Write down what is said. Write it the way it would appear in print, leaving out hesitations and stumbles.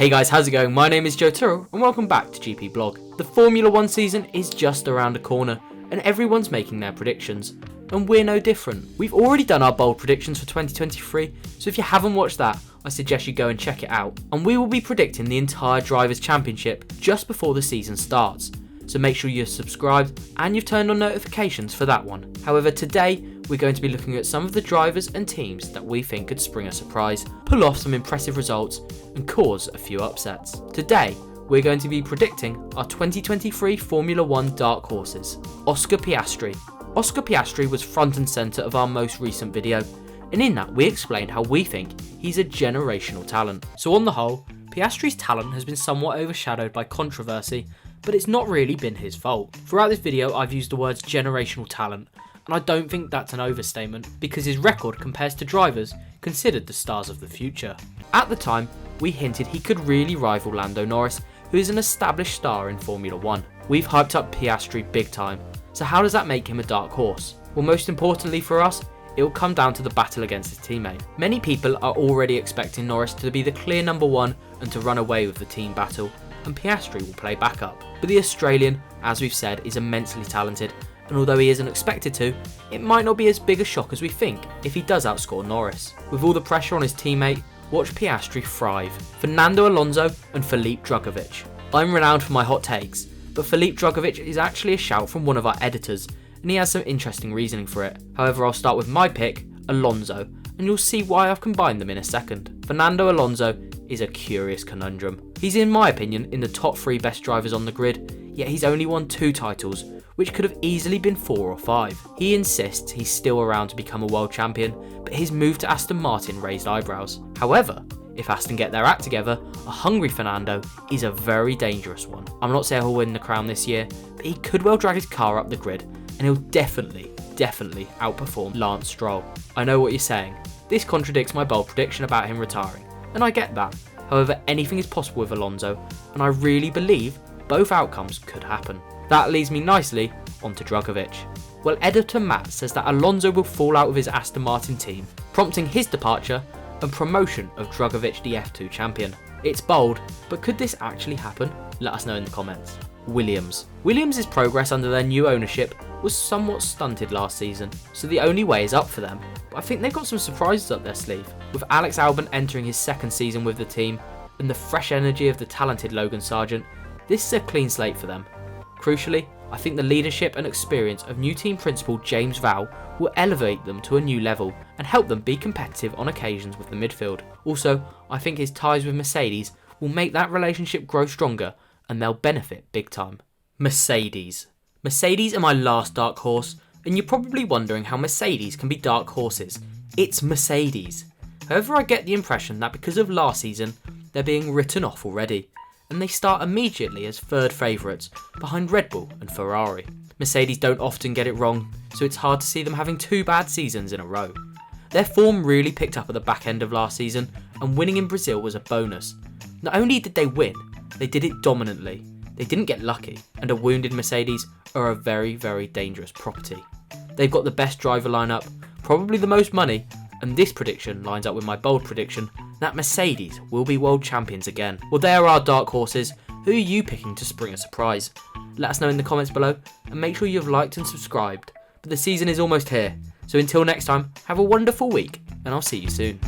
Hey guys, how's it going? My name is Joe Tyrrell and welcome back to GP Blog. The Formula 1 season is just around the corner and everyone's making their predictions. And we're no different. We've already done our bold predictions for 2023, so if you haven't watched that, I suggest you go and check it out. And we will be predicting the entire Drivers' Championship just before the season starts. So make sure you're subscribed and you've turned on notifications for that one. However, today we're going to be looking at some of the drivers and teams that we think could spring a surprise, pull off some impressive results and cause a few upsets. Today we're going to be predicting our 2023 Formula 1 dark horses. Oscar Piastri. Oscar Piastri was front and centre of our most recent video, and in that we explained how we think he's a generational talent. So on the whole, Piastri's talent has been somewhat overshadowed by controversy, but it's not really been his fault. Throughout this video I've used the words generational talent, and I don't think that's an overstatement because his record compares to drivers considered the stars of the future. At the time, we hinted he could really rival Lando Norris, who is an established star in Formula 1. We've hyped up Piastri big time, so how does that make him a dark horse? Well, most importantly for us, it will come down to the battle against his teammate. Many people are already expecting Norris to be the clear number one and to run away with the team battle, and Piastri will play backup. But the Australian, as we've said, is immensely talented, and although he isn't expected to, it might not be as big a shock as we think if he does outscore Norris. With all the pressure on his teammate, watch Piastri thrive. Fernando Alonso and Filipe Drugovich. I'm renowned for my hot takes, but Filipe Drugovich is actually a shout from one of our editors, and he has some interesting reasoning for it. However, I'll start with my pick, Alonso, and you'll see why I've combined them in a second. Fernando Alonso is a curious conundrum. He's in my opinion in the top 3 best drivers on the grid, yet he's only won 2 titles, which could have easily been 4 or 5. He insists he's still around to become a world champion, but his move to Aston Martin raised eyebrows. However, if Aston get their act together, a hungry Fernando is a very dangerous one. I'm not saying he'll win the crown this year, but he could well drag his car up the grid, and he'll definitely outperform Lance Stroll. I know what you're saying. This contradicts my bold prediction about him retiring, and I get that. However, anything is possible with Alonso, and I really believe both outcomes could happen. That leads me nicely onto Drugovich. Well, editor Matt says that Alonso will fall out with his Aston Martin team, prompting his departure and promotion of Drugovich the F2 champion. It's bold, but could this actually happen? Let us know in the comments. Williams' progress under their new ownership was somewhat stunted last season, so the only way is up for them, but I think they've got some surprises up their sleeve. With Alex Albon entering his 2nd season with the team, and the fresh energy of the talented Logan Sargent, this is a clean slate for them. Crucially, I think the leadership and experience of new team principal James Vowell will elevate them to a new level and help them be competitive on occasions with the midfield. Also, I think his ties with Mercedes will make that relationship grow stronger and they'll benefit big time. Mercedes are my last dark horse, and you're probably wondering how Mercedes can be dark horses. It's Mercedes. However, I get the impression that because of last season, they're being written off already, and they start immediately as 3rd favourites behind Red Bull and Ferrari. Mercedes don't often get it wrong, so it's hard to see them having 2 bad seasons in a row. Their form really picked up at the back end of last season, and winning in Brazil was a bonus. Not only did they win, they did it dominantly. They didn't get lucky, and a wounded Mercedes are a very, very dangerous property. They've got the best driver lineup, probably the most money, and this prediction lines up with my bold prediction that Mercedes will be world champions again. Well, there are our dark horses. Who are you picking to spring a surprise? Let us know in the comments below, and make sure you've liked and subscribed. But the season is almost here, so until next time, have a wonderful week, and I'll see you soon.